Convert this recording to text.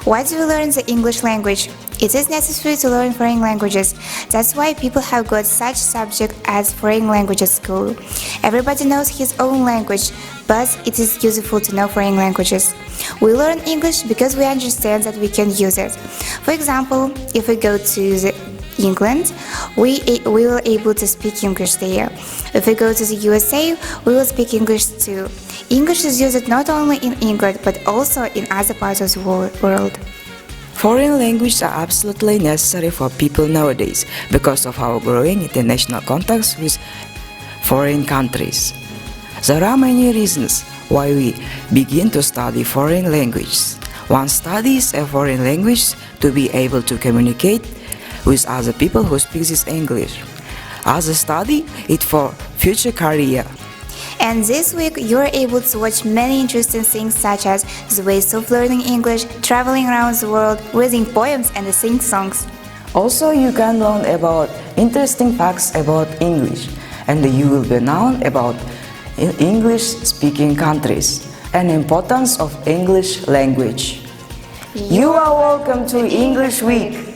Why do we learn the English language? It is necessary to learn foreign languages. That's why people have got such subject as foreign language at school. Everybody knows his own language, but it is useful to know foreign languages. We learn English because we understand that we can use it. For example, if we go to England, we will able to speak English there. If we go to the USA, we will speak English too. English is used not only in England but also in other parts of the world. Foreign languages are absolutely necessary for people nowadays because of our growing international contacts with foreign countries. There are many reasons why we begin to study foreign languages. One studies a foreign language to be able to communicate with other people who speak this English. Others study it for future career. And this week you are able to watch many interesting things such as the ways of learning English, traveling around the world, reading poems and singing songs. Also, you can learn about interesting facts about English, and you will be known about English-speaking countries and importance of English language. You are welcome to English Week.